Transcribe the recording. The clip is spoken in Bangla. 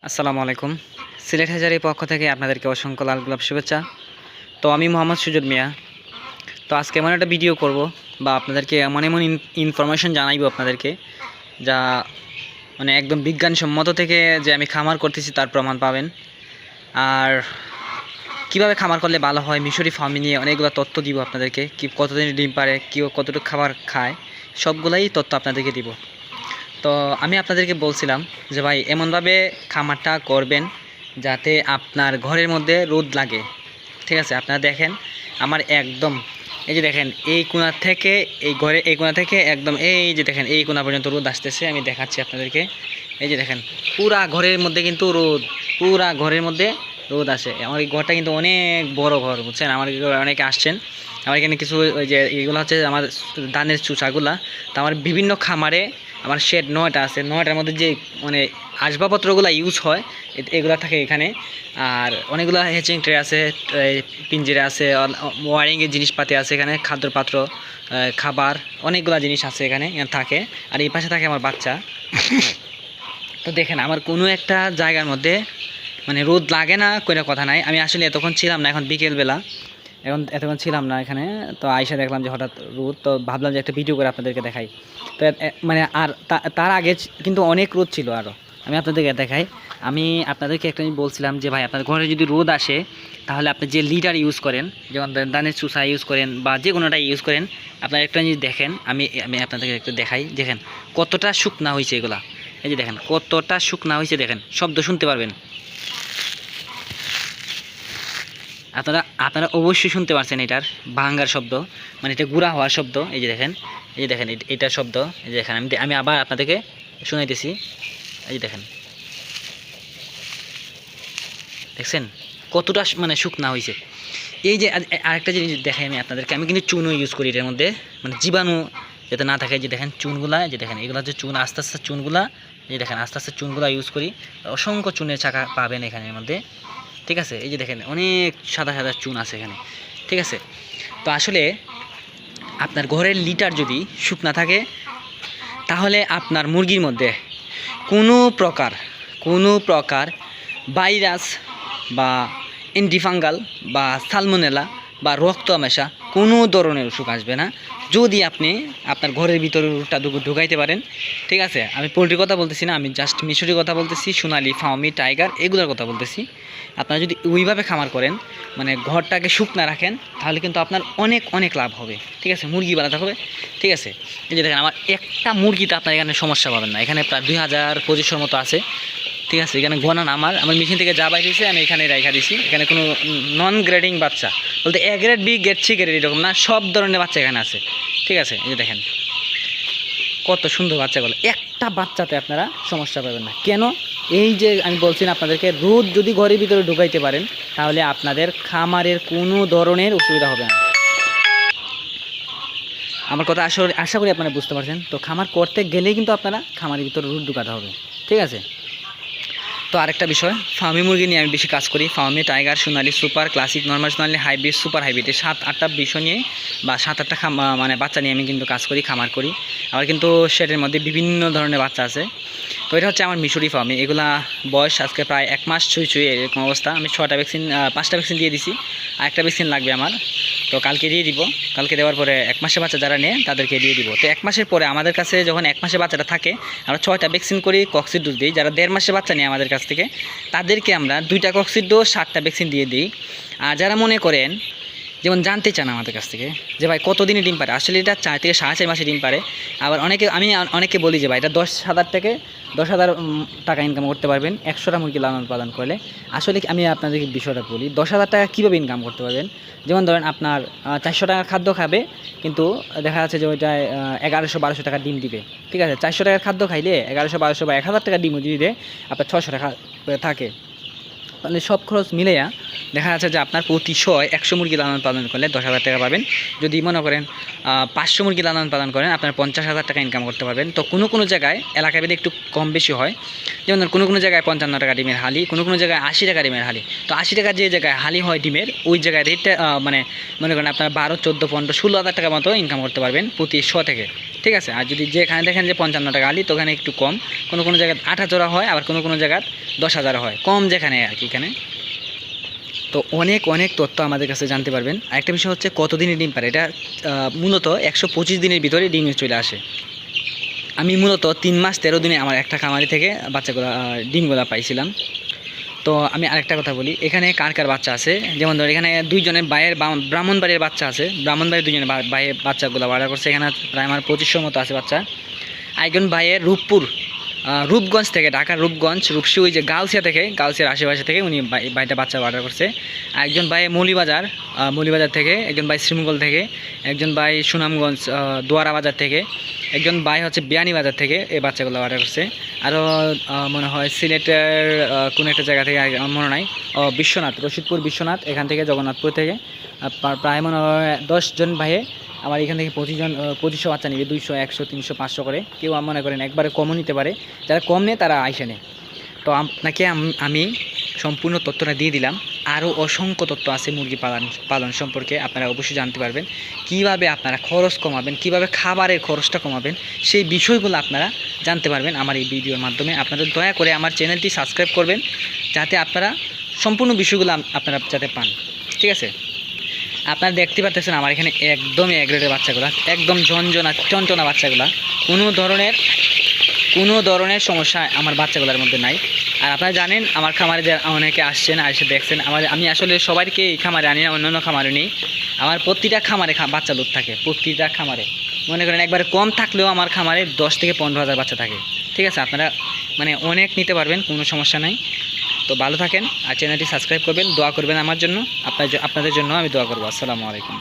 আসসালামু আলাইকুম। সিলেট হাজারীর পক্ষ থেকে আপনাদেরকে অসংখ্য লাল গোলাপ শুভেচ্ছা। তো আমি মোহাম্মদ সুজুদ মিয়া। তো আজকে এমন একটা ভিডিও করব বা আপনাদেরকে এমন এমন ইনফরমেশন জানাইবো আপনাদেরকে, যা মানে একদম বিজ্ঞানসম্মত থেকে যে আমি খামার করতেছি তার প্রমাণ পাবেন। আর কিভাবে খামার করলে ভালো হয়, মিশরি ফার্মিং নিয়ে অনেকগুলো তথ্য দিব আপনাদেরকে, কি কতদিন ডিম পারে, কি কতটুকু খাবার খায়, সবগুলাই তথ্য আপনাদেরকে দিব। তো আমি আপনাদেরকে বলছিলাম যে ভাই এমনভাবে খামারটা করবেন যাতে আপনার ঘরের মধ্যে রোদ লাগে। ঠিক আছে, আপনারা দেখেন আমার একদম এই যে দেখেন এই কোণা থেকে এই ঘরে এই কোণা থেকে একদম এই যে দেখেন এই কোণা পর্যন্ত রোদ আসতেছে। আমি দেখাচ্ছি আপনাদেরকে। এই যে দেখেন পুরা ঘরের মধ্যে কিন্তু রোদ, পুরা ঘরের মধ্যে রোদ আসে। আমার এই ঘরটা কিন্তু অনেক বড় ঘর, বুঝছেন। আমার অনেকে আসছেন, আমার এখানে কিছু ওই যে এগুলো হচ্ছে আমার ধানের চুষাগুলা। তো আমার বিভিন্ন খামারে আমার শেড 9টা আছে, 9টার মধ্যে যে মানে আসবাবপত্রগুলো ইউজ হয় এগুলো থাকে এখানে। আর অনেকগুলো হ্যাচিং ট্রে আছে, পিঞ্জিরা আছে, ওয়ারিংয়ের জিনিসপাতি আছে এখানে, খাদ্যপাত্র, খাবার, অনেকগুলো জিনিস আছে এখানে থাকে। আর এই পাশে থাকে আমার বাচ্চা। তো দেখেন আমার কোনো একটা জায়গার মধ্যে মানে রোদ লাগে না, কোনো কথা নাই। আমি আসলে এতক্ষণ ছিলাম না, এখন বিকেলবেলা, এখন এতক্ষণ ছিলাম না এখানে। তো আইসা দেখলাম যে হঠাৎ রোদ, তো ভাবলাম যে একটা ভিডিও করে আপনাদেরকে দেখাই। তো মানে আর তার আগে কিন্তু অনেক রোদ ছিল আরও, আমি আপনাদেরকে দেখাই। আমি আপনাদেরকে একটা জিনিস বলছিলাম যে ভাই আপনার ঘরে যদি রোদ আসে তাহলে আপনি যে লিডার ইউজ করেন, যেমন ধানের চুষা ইউজ করেন বা যে কোনোটা ইউজ করেন, আপনার একটা জিনিস দেখেন। আমি আমি আপনাদেরকে একটু দেখাই। দেখেন কতটা শুকনা হয়েছে এগুলা। এই যে দেখেন কতটা শুকনা হয়েছে, দেখেন শব্দ শুনতে পারবেন আপনারা আপনারা অবশ্যই শুনতে পারছেন এটার ভাঙ্গার শব্দ, মানে এটা গুঁড়া হওয়ার শব্দ। এই যে দেখেন, এই যে দেখেন এটার শব্দ। এই যে দেখেন আমি আমি আবার আপনাদেরকে শোনাইতেছি। এই যে দেখেন, দেখছেন কতটা মানে শুকনা হয়েছে। এই যে আরেকটা জিনিস দেখাই আমি আপনাদেরকে, আমি কিন্তু চুনও ইউজ করি এটার মধ্যে, মানে জীবাণু যাতে না থাকে। যে দেখেন চুনগুলা, যে দেখেন এগুলো হচ্ছে চুন, আস্তে আস্তে চুনগুলা, এই দেখেন আস্তে আস্তে চুনগুলা ইউজ করি। অসংখ্য চুনের চাকা পাবেন এখানের মধ্যে। ঠিক আছে, এই যে দেখেন অনেক সাদা সাদা চুন আছে এখানে। ঠিক আছে, তো আসলে আপনার ঘরের লিটার যদি শুকনা থাকে তাহলে আপনার মুরগির মধ্যে কোনো প্রকার ভাইরাস বা অ্যান্টিফাঙ্গাল বা সালমোনেলা বা রক্ত মেশা কোনো ধরনের অসুখ আসবে না, যদি আপনি আপনার ঘরের ভিতরে রোগটা ঢুকাইতে পারেন। ঠিক আছে, আমি পোলট্রির কথা বলতেছি না, আমি জাস্ট মিশরির কথা বলতেছি, সোনালি, ফার্মি, টাইগার, এগুলোর কথা বলতেছি। আপনারা যদি ওইভাবে খামার করেন, মানে ঘরটাকে শুকনা রাখেন, তাহলে কিন্তু আপনার অনেক অনেক লাভ হবে। ঠিক আছে, মুরগি বাড়াতে হবে। ঠিক আছে, এই যে দেখেন আমার একটা মুরগিতে আপনার এখানে সমস্যা পাবেন না। এখানে প্রায় 2000-2500 মতো আছে। ঠিক আছে, এখানে গণান আমার মেশিন থেকে যা বাইরেছে আমি এখানে রেখা দিছি। এখানে কোনো নন গ্রেডিং বাচ্চা বলতে A grade, B grade, C grade এরকম না, সব ধরনের বাচ্চা এখানে আছে। ঠিক আছে, এই যে দেখেন কত সুন্দর বাচ্চাগুলো, একটা বাচ্চাতে আপনারা সমস্যা পাবেন না। কেন? এই যে আমি বলছি না আপনাদেরকে, রোদ যদি ঘরের ভিতরে ঢুকাইতে পারেন তাহলে আপনাদের খামারের কোনো ধরনের অসুবিধা হবে না। আমার কথা আসলে আশা করি আপনারা বুঝতে পারছেন। তো খামার করতে গেলেই কিন্তু আপনারা খামারের ভিতরে রোদ ঢুকাতে হবে। ঠিক আছে, তো আরেকটা বিষয়, ফার্মি মুরগি নিয়ে আমি বেশি কাজ করি। ফার্মি, টাইগার, সোনালি, সুপার, ক্লাসিক, নর্মাল, সোনালি, হাইব্রিড, সুপার হাইব্রিড, এই 7-8টা বিষয় নিয়ে বা 7-8টা মানে বাচ্চা নিয়ে আমি কিন্তু কাজ করি, খামার করি। আবার কিন্তু সেটার মধ্যে বিভিন্ন ধরনের বাচ্চা আছে। তো এটা হচ্ছে আমার মিশরি ফার্মি। এগুলা বয়স আজকে প্রায় 1 মাস ছুঁই এরকম অবস্থা। আমি 5টা ভ্যাকসিন দিয়ে দিছি, আর একটা ভ্যাকসিন লাগবে আমার। তো কালকে দিয়ে দিব। কালকে দেওয়ার পরে 1 মাসের বাচ্চা যারা নেয় তাদেরকে দিয়ে দিব। তো 1 মাসের পরে আমাদের কাছে যখন 1 মাসের বাচ্চাটা থাকে, আমরা 6টা ভ্যাকসিন করি, কক্সিড ডোজ দিই। যারা 1.5 মাসের বাচ্চা নিয়ে আমাদের কাছ থেকে, তাদেরকে আমরা 2টা কক্সিড ডোজ, 7টা ভ্যাকসিন দিয়ে দিই। আর যারা মনে করেন যেমন জানতে চান আমাদের কাছ থেকে যে ভাই কতদিনে ডিম পারে, আসলে এটা 4 থেকে 4.5 মাসে ডিম পারে। আবার আমি অনেকে বলি যে ভাই এটা 10,000 থেকে 10,000 টাকা ইনকাম করতে পারবেন 100টা মুরগি লালন পালন করলে। আসলে আমি আপনাদেরকে বিষয়টা বলি, 10,000 টাকা কীভাবে ইনকাম করতে পারবেন। যেমন ধরেন আপনার 400 টাকার খাদ্য খাবে, কিন্তু দেখা যাচ্ছে যে ওইটায় 1100-1200 টাকা ডিম দিবে। ঠিক আছে, 400 টাকার খাদ্য খাইলে 1100-1200 বা 1000 টাকা ডিমও যদি দেয়, আপনার 600 টাকা থাকে। তাহলে সব খরচ মিলেয়া দেখা যাচ্ছে যে আপনার প্রতি 100 মুরগি লালন পালন করলে 10,000 টাকা পাবেন। যদি মনে করেন 500 মুরগি লালন পালন করেন আপনার 50,000 টাকা ইনকাম করতে পারবেন। তো কোনো জায়গায় এলাকাভেদে একটু কম বেশি হয়, যেমন কোনো জায়গায় 55 টাকা ডিমের হালি, কোনো জায়গায় 80 টাকা ডিমের হালি। তো 80 টাকা যে জায়গায় হালি হয় ডিমের, ওই জায়গায় রেটটা মানে মনে করেন আপনার 12, 14, 15, 16,000 টাকা মতো ইনকাম করতে পারবেন প্রতি 100 থেকে, ঠিক আছে। আর যদি যেখানে দেখেন যে 55 টাকা হালি, তো ওখানে একটু কম, কোনো জায়গায় 8,000 হয়, আবার কোনো জায়গায় 10,000 হয়, কম যেখানে আর কি এখানে। তো অনেক তথ্য আমাদের কাছে জানতে পারবেন। আরেকটা বিষয় হচ্ছে কতদিনে ডিম পারে, এটা মূলত 125 দিনের ভিতরে ডিম চলে আসে। আমি মূলত 3 মাস 13 দিনে আমার একটা খামারি থেকে বাচ্চাগুলো ডিমগুলো পাইছিলাম। তো আমি আরেকটা কথা বলি, এখানে কার বাচ্চা আছে, যেমন ধর এখানে 2 জনের ভাইয়ের ব্রাহ্মণবাড়ির বাচ্চা আছে, ব্রাহ্মণবাড়ির 2 জনের ভাইয়ের বাচ্চাগুলো অর্ডার করছে। এখানে প্রায় আমার 2500 মতো আছে বাচ্চা। একজন ভাইয়ের রূপগঞ্জ থেকে, ঢাকার রূপসী ওই যে গাউসিয়ার আশেপাশে থেকে উনি ভাইটা বাচ্চা অর্ডার করছে। একজন ভাই মৌলিবাজার থেকে, একজন ভাই শ্রীমঙ্গল থেকে, একজন ভাই সুনামগঞ্জ দোয়ারা বাজার থেকে, একজন ভাই হচ্ছে বিয়ানীবাজার থেকে এই বাচ্চাগুলো অর্ডার করছে। আরও মনে হয় সিলেটের কোনো একটা জায়গা থেকে, আমার মনে নাই, রশিদপুর বিশ্বনাথ, এখান থেকে জগন্নাথপুর থেকে প্রায় মনে হয় 10 জন ভাইয়ে আমার এখান থেকে 2500 বাচ্চা নেবে, 200, 100, 300, 500 করে। কেউ মনে করেন একবারে কমও নিতে পারে, যারা কম নেয় তারা আইসে নেয়। তো আপনাকে আমি সম্পূর্ণ তথ্যটা দিয়ে দিলাম। আরও অসংখ্য তথ্য আছে মুরগি পালন সম্পর্কে, আপনারা অবশ্যই জানতে পারবেন। কিভাবে আপনারা খরচ কমাবেন, কিভাবে খাবারের খরচটা কমাবেন, সেই বিষয়গুলো আপনারা জানতে পারবেন আমার এই ভিডিওর মাধ্যমে। আপনারা দয়া করে আমার চ্যানেলটি সাবস্ক্রাইব করবেন, যাতে আপনারা সম্পূর্ণ বিষয়গুলো আপনারা যাতে পান, ঠিক আছে। আপনারা দেখতে পাচ্ছেন আমার এখানে একদমই এ গ্রেডের বাচ্চাগুলো, একদম চঞ্চনা বাচ্চাগুলো, কোনো ধরনের সমস্যা আমার বাচ্চাগুলোর মধ্যে নাই। আর আপনারা জানেন আমার খামারে যে অনেকে আসছেন, এসে দেখছেন, আমি আসলে সবাইকে এই খামারে আনি না, অন্যান্য খামারে নিই। আমার প্রতিটা খামারে বাচ্চা লোড থাকে, প্রতিটা খামারে মনে করেন একবারে কম থাকলেও আমার খামারে 10 থেকে 15,000 বাচ্চা থাকে, ঠিক আছে। আপনারা মানে অনেক নিতে পারবেন, কোনো সমস্যা নাই। তো ভালো থাকেন, আর চ্যানেলটি সাবস্ক্রাইব করবেন, দোয়া করবেন আমার জন্য, আপনাদের জন্য আমি দোয়া করবো। আসসালামু আলাইকুম।